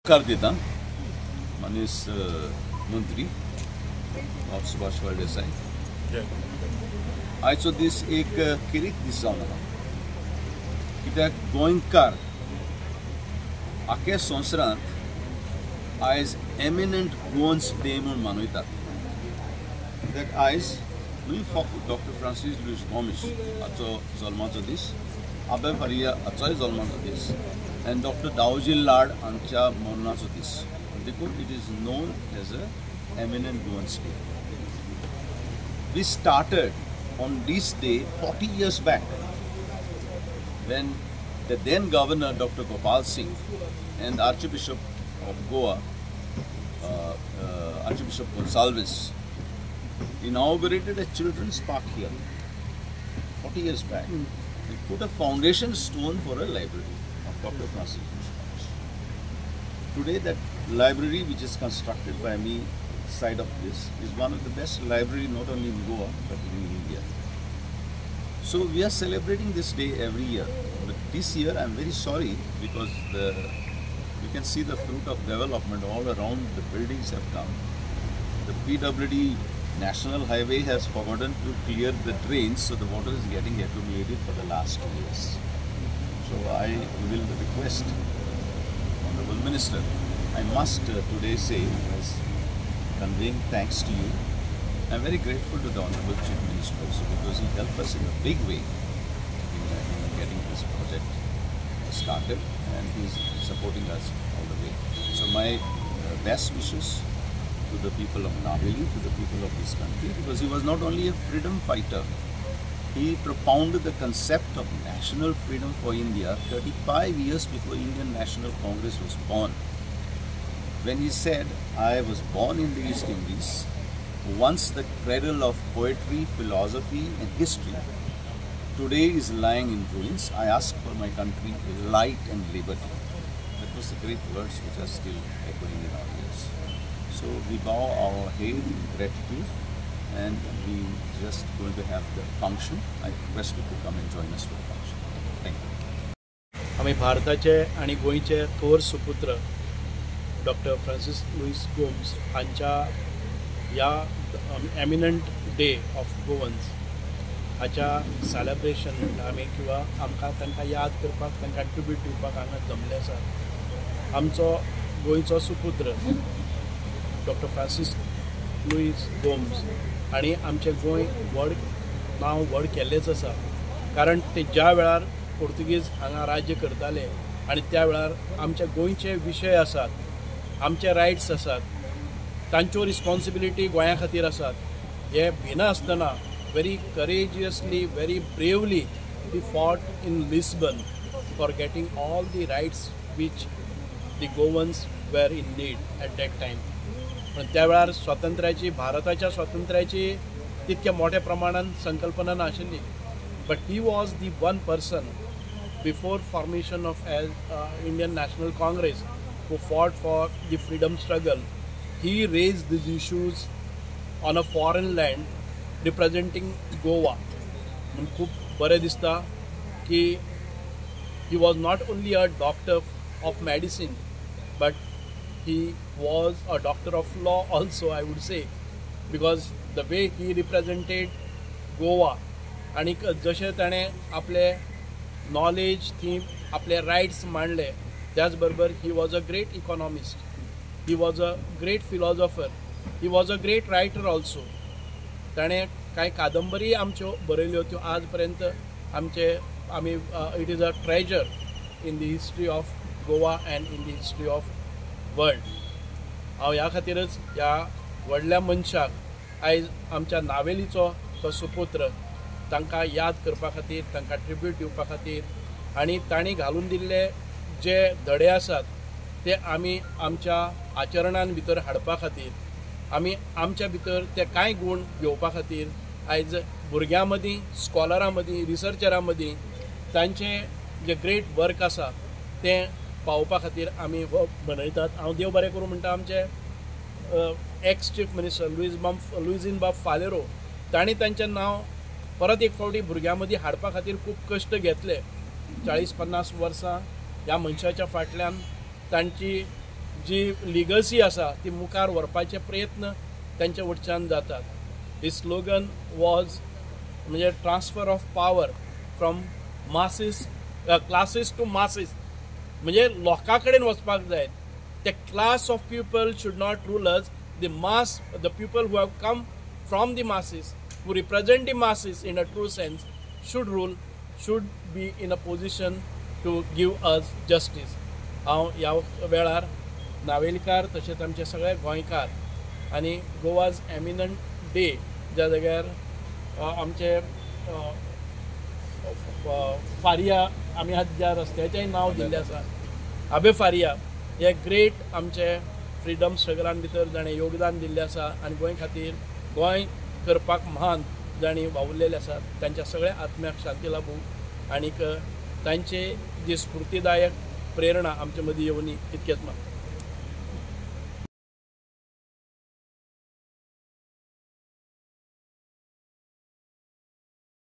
कर देता मनीष मंत्री सुभाष देसाई आयचो दीस एक किरीक दीस जावन आसा कित्याक गोंयकार आख्या संवसारांत आयज एमिनंट गोवन्स डे म्हणून मनयतात कित्याक आयज न्हय फक्त डॉक्टर फ्रांसीस लुईस गोमेज हाचो जल्माचो दीस आबे फारिया हाचोय जल्माचो दीस and Dr. Daoji Lad हांच्या मरणाचो दीस देखून it is known as a eminent Goans Day. We started on this day 40 years back when the then governor Dr. Gopal Singh and Archbishop of Goa Archbishop Gonsalves inaugurated a children's park here 40 years back. We put a foundation stone for a library of Dr. Francis. Today that library which is constructed by me side of this is one of the best library not only in Goa but in India. So we are celebrating this day every year, but this year I am very sorry because you can see the fruit of development all around. The buildings have come. The PWD National Highway has forgotten to clear the drains, so the water is getting accumulated for the last 2 years. So I will request Honorable Minister, I must today say as conveying thanks to you. I am very grateful to the Honorable Chief Minister also because he helped us in a big way in getting this project started and he is supporting us all the way. So my best wishes to the people of Naveli, to the people of this country, because he was not only a freedom fighter, he propounded the concept of national freedom for India 35 years before Indian National Congress was born. When he said, I was born in the East Indies, once the cradle of poetry, philosophy and history, today is lying in ruins. I ask for my country light and liberty. That was the great words which are still echoing in our ears. So we bow our head in gratitude and we just going to have the function. I request you to come and join us for the function. Thank you. आम्ही भारताचे आणि गोंयचे थोर सुपुत्र doctor Francis Lewis Gomes हांच्या ह्या eminent day of Goans हाच्या celebration म्हणटा आमी किंवा आमकां तांकां याद करपाक तांकां ट्रिब्यूट दिवपाक हांगा जमले आसा. आमचो गोंयचो सुपुत्र डॉक्टर फ्रांसीस लुईस गोम्स आणि आमचे गोंय नाव व्हड केल्लेच आसा कारण ते ज्या वेळार पोर्तुगीज हांगा राज्य करताले आणि त्या वेळार आमचे गोंयचे विशय आसात, आमचे रायट्स आसात, तांच्यो रिस्पॉन्सिबिलिटी गोंया खातीर आसात हे भिनासतना very courageously very bravely he fought in Lisbon for getting all the rights which the Goans were in need at that time. पण त्या वेळार स्वातंत्र्याची भारताच्या स्वातंत्र्याची तितक्या मोठ्या प्रमाणात संकल्पना नाशिल्ली but he was the one person before formation of Indian national Congress who fought for the freedom struggle. He raised these issues on a foreign land representing Goa. And खूप बरे दिसता की he was not only a doctor of medicine but he was a doctor of law also, I would say, because the way he represented Goa आणि जशें ताणें आपले knowledge थी आपले रायट्स मांडले त्याचबरोबर he was a great economist, he was a great philosopher, he was a great writer also. ताणें कांय कादंबरी आमच्यो बरयल्यो त्यो आज पर्यंत आमी it is a treasure in the history of Goa and in the history of world. हांव ह्या खातीरच ह्या व्हडल्या मनशाक आयज आमच्या नावेलीचो तो सुपुत्र तांकां याद करपा खातीर, तांकां ट्रिब्यूट दिवपा खातीर आनी तांणी घालून दिल्ले जे धडे आसात ते आमी आमच्या आचरणान भितर हाडपा खातीर आमी आमच्या भितर ते कांय गूण घेवपा खातीर आयज भुरग्यां मदीं, स्कॉलरां मदीं, रिसर्चरां मदीं तांचें जे ग्रेट वर्क आसा तें पावोवपा खातीर आमी मनयतात. हांव देव बरें करूं म्हणटा आमचे एक्स चीफ मिनिस्टर लुईजिनबाब फालेरो तांणी तांचें नांव परत एक फावटी भुरग्यां मदीं हाडपा खातीर खूब कश्ट घेतले. 40-50 वर्सां ह्या मनशाच्या फाटल्यान तांची जी लिगसी आसा ती मुखार व्हरपाचे प्रयत्न त्यांच्या वटच्यान जातात. हिज स्लोगन वॉज म्हणजे transfer of power from masses classes to masses, म्हणजे लोकां कडेन वचपाक जाय. The class of people should not rule us. The mass, the people who have come from the masses, who represent the masses in a true sense, should rule, should be in a position to give us justice. हांव ह्या वेळार नावेलीकार तशेंच आमचे सगळे गोंयकार आनी Goa's eminent day ज्या जाग्यार आमचे फारिया आमी आज ज्या रस्त्याचेंय नांव दिल्लें आसा आबे फारिया, हे ग्रेट आमचे फ्रिडम स्ट्रगलान भितर जाणें योगदान दिल्लें आसा आनी गोंय खातीर गोंय करपाक महान जाणी वावुरलेले आसात. तांच्या सगळ्या आत्म्याक शांती लाभूं आनीक तांचे जी स्फूर्तीदायक प्रेरणा आमचे मदीं येवनी इतकेंच मागता.